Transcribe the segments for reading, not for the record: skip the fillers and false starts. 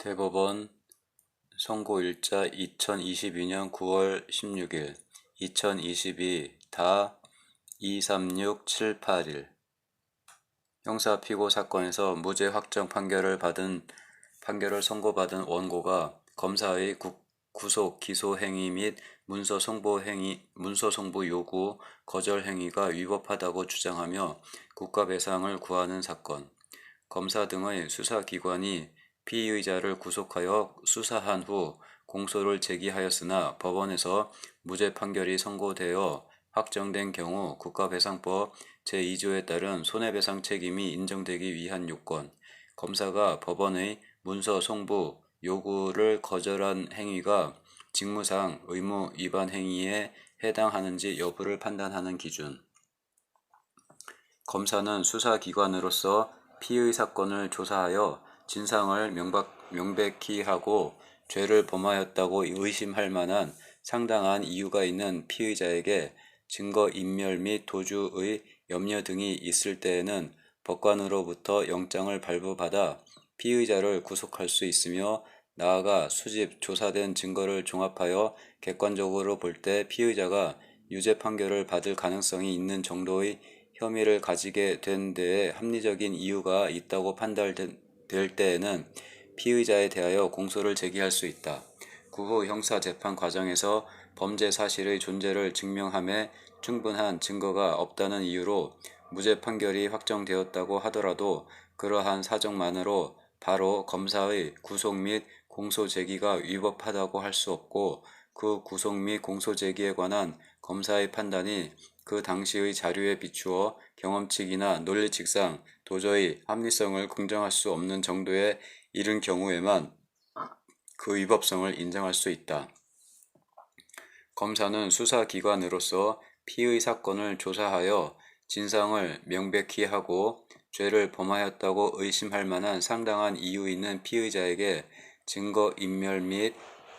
대법원 선고일자 2022년 9월 16일 2022-23678일 형사피고 사건에서 무죄 확정 판결을 선고받은 원고가 검사의 구속 기소 행위 및 문서 송부 요구 거절 행위가 위법하다고 주장하며 국가배상을 구하는 사건. 검사 등의 수사기관이 피의자를 구속하여 수사한 후 공소를 제기하였으나 법원에서 무죄 판결이 선고되어 확정된 경우 국가배상법 제2조에 따른 손해배상 책임이 인정되기 위한 요건, 검사가 법원의 문서 송부 요구를 거절한 행위가 직무상 의무 위반 행위에 해당하는지 여부를 판단하는 기준. 검사는 수사기관으로서 피의 사건을 조사하여 진상을 명백히 하고 죄를 범하였다고 의심할 만한 상당한 이유가 있는 피의자에게 증거인멸 및 도주의 염려 등이 있을 때에는 법관으로부터 영장을 발부받아 피의자를 구속할 수 있으며, 나아가 수집 조사된 증거를 종합하여 객관적으로 볼 때 피의자가 유죄 판결을 받을 가능성이 있는 정도의 혐의를 가지게 된 데에 합리적인 이유가 있다고 판단될 때에는 피의자에 대하여 공소를 제기할 수 있다. 그 후 형사재판 과정에서 범죄 사실의 존재를 증명함에 충분한 증거가 없다는 이유로 무죄 판결이 확정되었다고 하더라도 그러한 사정만으로 바로 검사의 구속 및 공소 제기가 위법하다고 할 수 없고, 그 구속 및 공소 제기에 관한 검사의 판단이 그 당시의 자료에 비추어 경험칙이나 논리칙상 도저히 합리성을 긍정할 수 없는 정도에 이른 경우에만 그 위법성을 인정할 수 있다. 검사는 수사기관으로서 피의 사건을 조사하여 진상을 명백히 하고 죄를 범하였다고 의심할 만한 상당한 이유 있는 피의자에게 증거인멸 및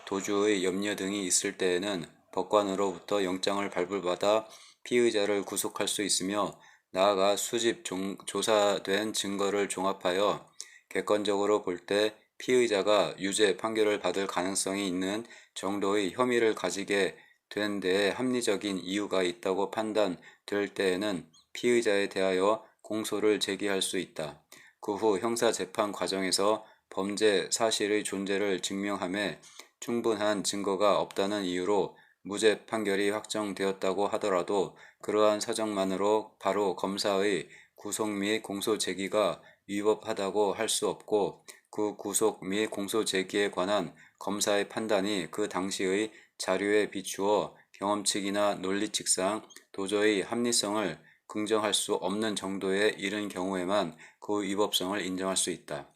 도주의 염려 등이 있을 때에는 법관으로부터 영장을 발부받아 피의자를 구속할 수 있으며, 나아가 수집 조사된 증거를 종합하여 객관적으로 볼 때 피의자가 유죄 판결을 받을 가능성이 있는 정도의 혐의를 가지게 된 데에 합리적인 이유가 있다고 판단될 때에는 피의자에 대하여 공소를 제기할 수 있다. 그 후 형사재판 과정에서 범죄 사실의 존재를 증명함에 충분한 증거가 없다는 이유로 무죄 판결이 확정되었다고 하더라도 그러한 사정만으로 바로 검사의 구속 및 공소 제기가 위법하다고 할 수 없고, 그 구속 및 공소 제기에 관한 검사의 판단이 그 당시의 자료에 비추어 경험칙이나 논리칙상 도저히 합리성을 긍정할 수 없는 정도에 이른 경우에만 그 위법성을 인정할 수 있다.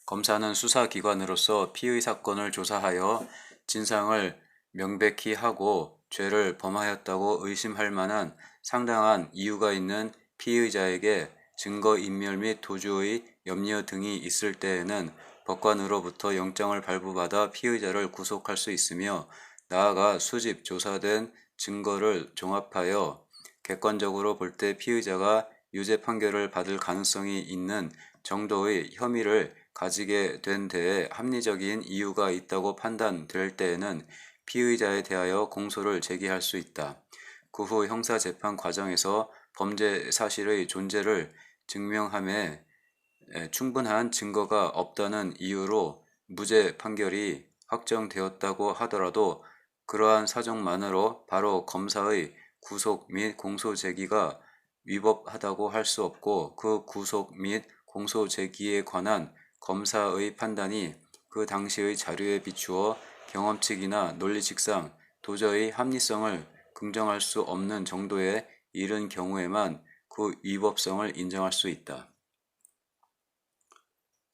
검사는 수사기관으로서 피의 사건을 조사하여 진상을 명백히 하고 죄를 범하였다고 의심할 만한 상당한 이유가 있는 피의자에게 증거인멸 및 도주의 염려 등이 있을 때에는 법관으로부터 영장을 발부받아 피의자를 구속할 수 있으며, 나아가 수집 조사된 증거를 종합하여 객관적으로 볼 때 피의자가 유죄 판결을 받을 가능성이 있는 정도의 혐의를 가지게 된 데에 합리적인 이유가 있다고 판단될 때에는 피의자에 대하여 공소를 제기할 수 있다. 그 후 형사재판 과정에서 범죄 사실의 존재를 증명함에 충분한 증거가 없다는 이유로 무죄 판결이 확정되었다고 하더라도 그러한 사정만으로 바로 검사의 구속 및 공소 제기가 위법하다고 할 수 없고, 그 구속 및 공소 제기에 관한 검사의 판단이 그 당시의 자료에 비추어 경험칙이나 논리칙상 도저히 합리성을 긍정할 수 없는 정도에 이른 경우에만 그 위법성을 인정할 수 있다.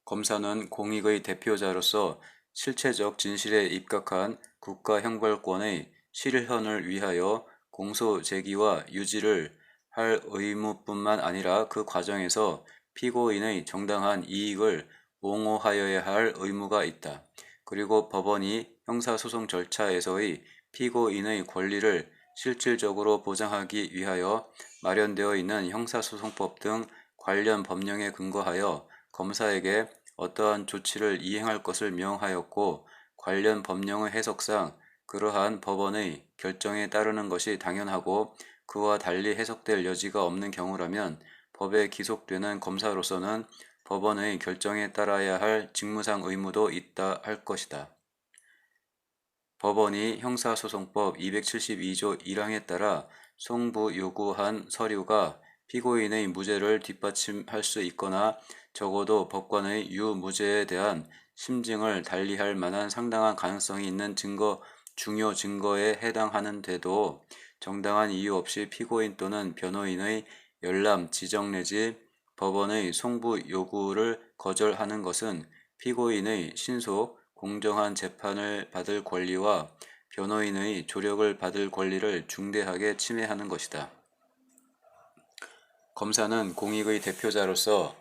검사는 공익의 대표자로서 실체적 진실에 입각한 국가형벌권의 실현을 위하여 공소 제기와 유지를 할 의무뿐만 아니라 그 과정에서 피고인의 정당한 이익을 옹호하여야 할 의무가 있다. 그리고 법원이 형사소송 절차에서의 피고인의 권리를 실질적으로 보장하기 위하여 마련되어 있는 형사소송법 등 관련 법령에 근거하여 검사에게 어떠한 조치를 이행할 것을 명하였고 관련 법령의 해석상 그러한 법원의 결정에 따르는 것이 당연하고 그와 달리 해석될 여지가 없는 경우라면 법에 기속되는 검사로서는 법원의 결정에 따라야 할 직무상 의무도 있다 할 것이다. 법원이 형사소송법 272조 1항에 따라 송부 요구한 서류가 피고인의 무죄를 뒷받침할 수 있거나 적어도 법관의 유무죄에 대한 심증을 달리할 만한 상당한 가능성이 있는 중요 증거에 해당하는데도 정당한 이유 없이 피고인 또는 변호인의 열람, 지정 내지 법원의 송부 요구를 거절하는 것은 피고인의 신속, 공정한 재판을 받을 권리와 변호인의 조력을 받을 권리를 중대하게 침해하는 것이다. 검사는 공익의 대표자로서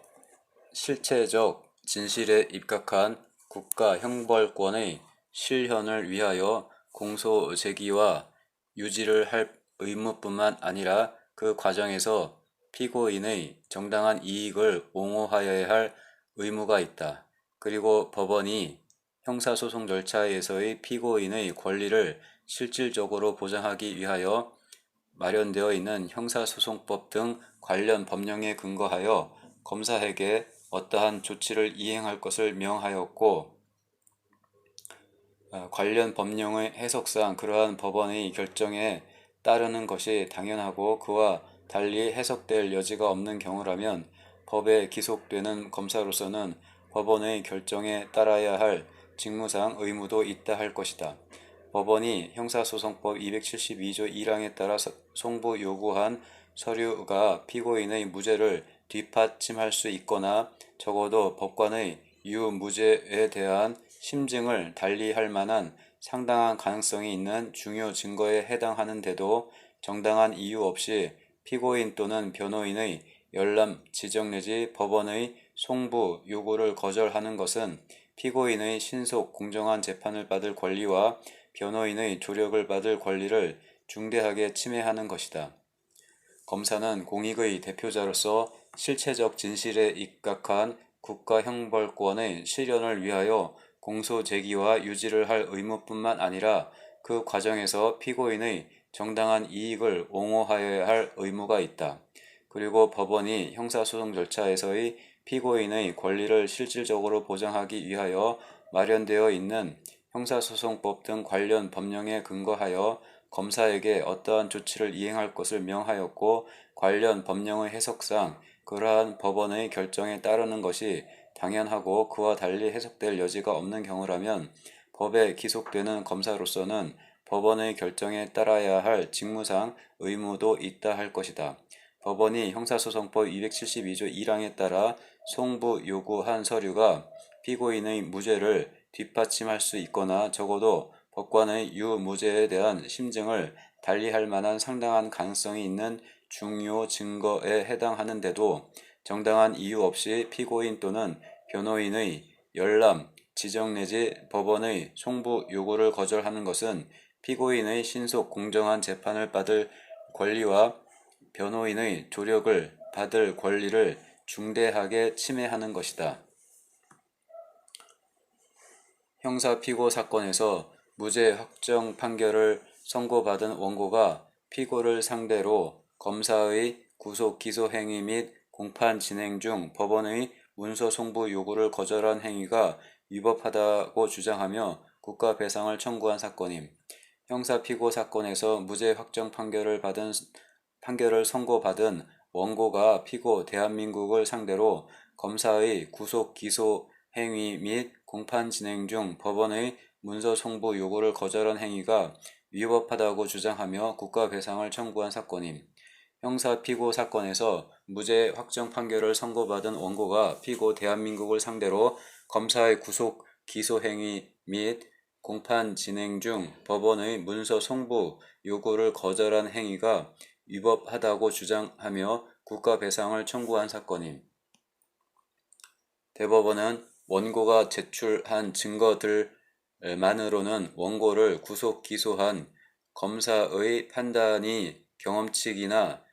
실체적 진실에 입각한 국가형벌권의 실현을 위하여 공소 제기와 유지를 할 의무뿐만 아니라 그 과정에서 피고인의 정당한 이익을 옹호하여야 할 의무가 있다. 그리고 법원이 형사소송 절차에서의 피고인의 권리를 실질적으로 보장하기 위하여 마련되어 있는 형사소송법 등 관련 법령에 근거하여 검사에게 어떠한 조치를 이행할 것을 명하였고 관련 법령의 해석상 그러한 법원의 결정에 따르는 것이 당연하고 그와 달리 해석될 여지가 없는 경우라면 법에 기속되는 검사로서는 법원의 결정에 따라야 할 직무상 의무도 있다 할 것이다. 법원이 형사소송법 272조 1항에 따라 송부 요구한 서류가 피고인의 무죄를 뒷받침할 수 있거나 적어도 법관의 유무죄에 대한 심증을 달리할 만한 상당한 가능성이 있는 중요 증거에 해당하는데도 정당한 이유 없이 피고인 또는 변호인의 열람, 지정 내지 법원의 송부 요구를 거절하는 것은 피고인의 신속, 공정한 재판을 받을 권리와 변호인의 조력을 받을 권리를 중대하게 침해하는 것이다. 검사는 공익의 대표자로서 실체적 진실에 입각한 국가형벌권의 실현을 위하여 공소 제기와 유지를 할 의무뿐만 아니라 그 과정에서 피고인의 정당한 이익을 옹호하여야 할 의무가 있다. 그리고 법원이 형사소송 절차에서의 피고인의 권리를 실질적으로 보장하기 위하여 마련되어 있는 형사소송법 등 관련 법령에 근거하여 검사에게 어떠한 조치를 이행할 것을 명하였고 관련 법령의 해석상 그러한 법원의 결정에 따르는 것이 당연하고 그와 달리 해석될 여지가 없는 경우라면 법에 기속되는 검사로서는 법원의 결정에 따라야 할 직무상 의무도 있다 할 것이다. 법원이 형사소송법 272조 1항에 따라 송부 요구한 서류가 피고인의 무죄를 뒷받침할 수 있거나 적어도 법관의 유무죄에 대한 심증을 달리할 만한 상당한 가능성이 있는 중요 증거에 해당하는데도 정당한 이유 없이 피고인 또는 변호인의 열람, 지정 내지 법원의 송부 요구를 거절하는 것은 피고인의 신속 공정한 재판을 받을 권리와 변호인의 조력을 받을 권리를 중대하게 침해하는 것이다. 형사피고 사건에서 무죄 확정 판결을 선고받은 원고가 피고를 상대로 검사의 구속 기소 행위 및 공판 진행 중 법원의 문서 송부 요구를 거절한 행위가 위법하다고 주장하며 국가 배상을 청구한 사건임. 형사피고 사건에서 무죄 확정 판결을 선고받은 원고가 피고 대한민국을 상대로 검사의 구속 기소 행위 및 공판 진행 중 법원의 문서 송부 요구를 거절한 행위가 위법하다고 주장하며 국가 배상을 청구한 사건임. 형사 피고 사건에서 무죄 확정 판결을 선고받은 원고가 피고 대한민국을 상대로 검사의 구속 기소 행위 및 공판 진행 중 법원의 문서 송부 요구를 거절한 행위가 위법하다고 주장하며 국가 배상을 청구한 사건임. 대법원은 원고가 제출한 증거들만으로는 원고를 구속 기소한 검사의 판단이 경험칙이나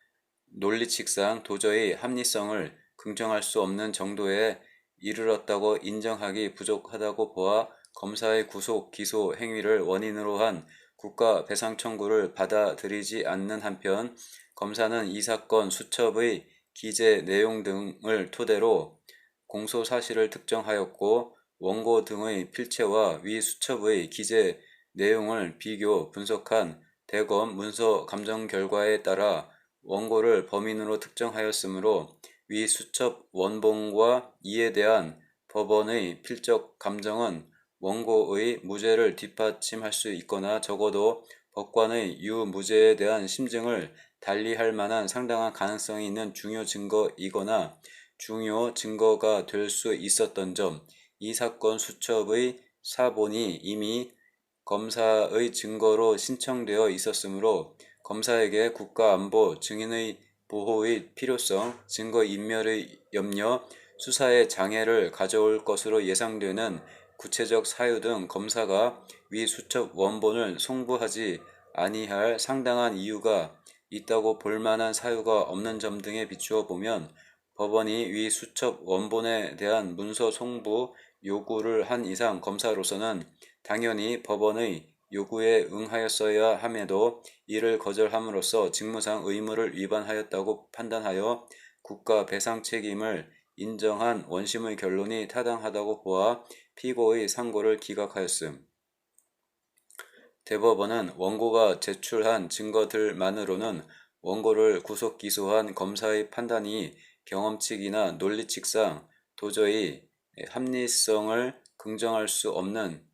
논리칙상 도저히 합리성을 긍정할 수 없는 정도의 이르렀다고 인정하기 부족하다고 보아 검사의 구속, 기소 행위를 원인으로 한 국가배상 청구를 받아들이지 않는 한편 검사는 이 사건 수첩의 기재 내용 등을 토대로 공소 사실을 특정하였고 원고 등의 필체와 위 수첩의 기재 내용을 비교 분석한 대검 문서 감정 결과에 따라 원고를 범인으로 특정하였으므로 위 수첩 원본과 이에 대한 법원의 필적 감정은 원고의 무죄를 뒷받침할 수 있거나 적어도 법관의 유무죄에 대한 심증을 달리할 만한 상당한 가능성이 있는 중요 증거이거나 중요 증거가 될 수 있었던 점, 이 사건 수첩의 사본이 이미 검사의 증거로 신청되어 있었으므로 검사에게 국가안보 증인의 보호의 필요성, 증거인멸의 염려, 수사에 장애를 가져올 것으로 예상되는 구체적 사유 등 검사가 위 수첩 원본을 송부하지 아니할 상당한 이유가 있다고 볼 만한 사유가 없는 점 등에 비추어 보면 법원이 위 수첩 원본에 대한 문서 송부 요구를 한 이상 검사로서는 당연히 법원의 요구에 응하였어야 함에도 이를 거절함으로써 직무상 의무를 위반하였다고 판단하여 국가 배상 책임을 인정한 원심의 결론이 타당하다고 보아 피고의 상고를 기각하였음. 대법원은 원고가 제출한 증거들만으로는 원고를 구속 기소한 검사의 판단이 경험칙이나 논리칙상 도저히 합리성을 긍정할 수 없는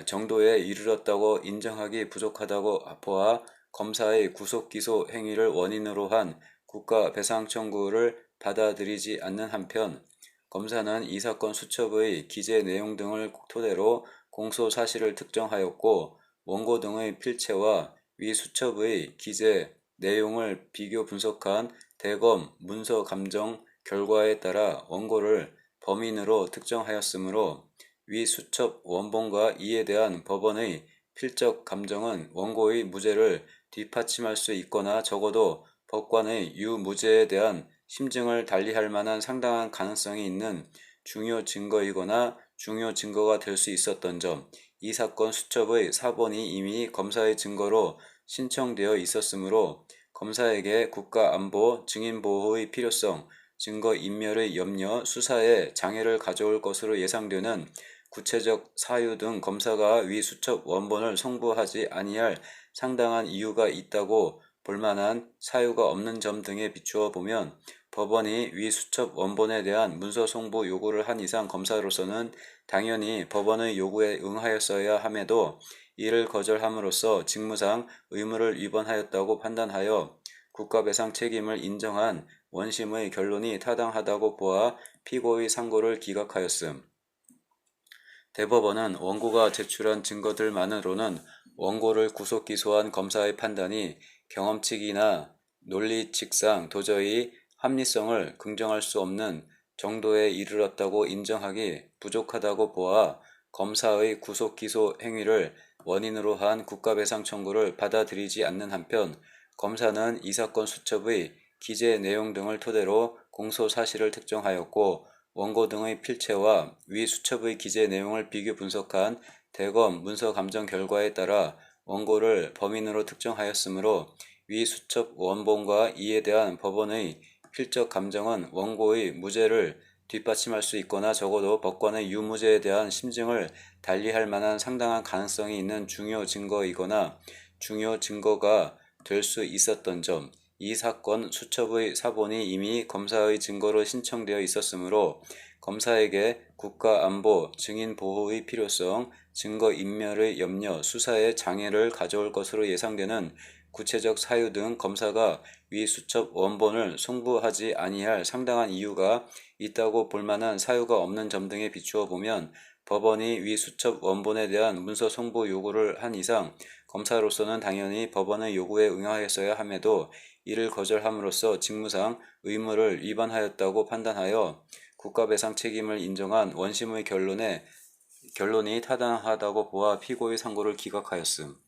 정도에 이르렀다고 인정하기 부족하다고 보아 검사의 구속 기소 행위를 원인으로 한 국가 배상 청구를 받아들이지 않는 한편 검사는 이 사건 수첩의 기재 내용 등을 토대로 공소 사실을 특정하였고 원고 등의 필체와 위 수첩의 기재 내용을 비교 분석한 대검 문서 감정 결과에 따라 원고를 범인으로 특정하였으므로 위 수첩 원본과 이에 대한 법원의 필적 감정은 원고의 무죄를 뒷받침할 수 있거나 적어도 법관의 유무죄에 대한 심증을 달리할 만한 상당한 가능성이 있는 중요 증거이거나 중요 증거가 될 수 있었던 점, 이 사건 수첩의 사본이 이미 검사의 증거로 신청되어 있었으므로 검사에게 국가안보, 증인보호의 필요성, 증거인멸의 염려, 수사에 장애를 가져올 것으로 예상되는 구체적 사유 등 검사가 위 수첩 원본을 송부하지 아니할 상당한 이유가 있다고 볼만한 사유가 없는 점 등에 비추어 보면 법원이 위 수첩 원본에 대한 문서 송부 요구를 한 이상 검사로서는 당연히 법원의 요구에 응하였어야 함에도 이를 거절함으로써 직무상 의무를 위반하였다고 판단하여 국가배상 책임을 인정한 원심의 결론이 타당하다고 보아 피고의 상고를 기각하였음. 대법원은 원고가 제출한 증거들만으로는 원고를 구속 기소한 검사의 판단이 경험칙이나 논리칙상 도저히 합리성을 긍정할 수 없는 정도에 이르렀다고 인정하기 부족하다고 보아 검사의 구속 기소 행위를 원인으로 한 국가배상 청구를 받아들이지 않는 한편 검사는 이 사건 수첩의 기재 내용 등을 토대로 공소 사실을 특정하였고 원고 등의 필체와 위 수첩의 기재 내용을 비교 분석한 대검 문서 감정 결과에 따라 원고를 범인으로 특정하였으므로 위 수첩 원본과 이에 대한 법원의 필적 감정은 원고의 무죄를 뒷받침할 수 있거나 적어도 법관의 유무죄에 대한 심증을 달리할 만한 상당한 가능성이 있는 중요 증거이거나 중요 증거가 될 수 있었던 점, 이 사건 수첩의 사본이 이미 검사의 증거로 신청되어 있었으므로 검사에게 국가안보, 증인보호의 필요성, 증거인멸의 염려, 수사에 장애를 가져올 것으로 예상되는 구체적 사유 등 검사가 위 수첩 원본을 송부하지 아니할 상당한 이유가 있다고 볼 만한 사유가 없는 점 등에 비추어 보면 법원이 위 수첩 원본에 대한 문서 송부 요구를 한 이상 검사로서는 당연히 법원의 요구에 응하였어야 함에도 이를 거절함으로써 직무상 의무를 위반하였다고 판단하여 국가배상 책임을 인정한 원심의 결론이 타당하다고 보아 피고의 상고를 기각하였음.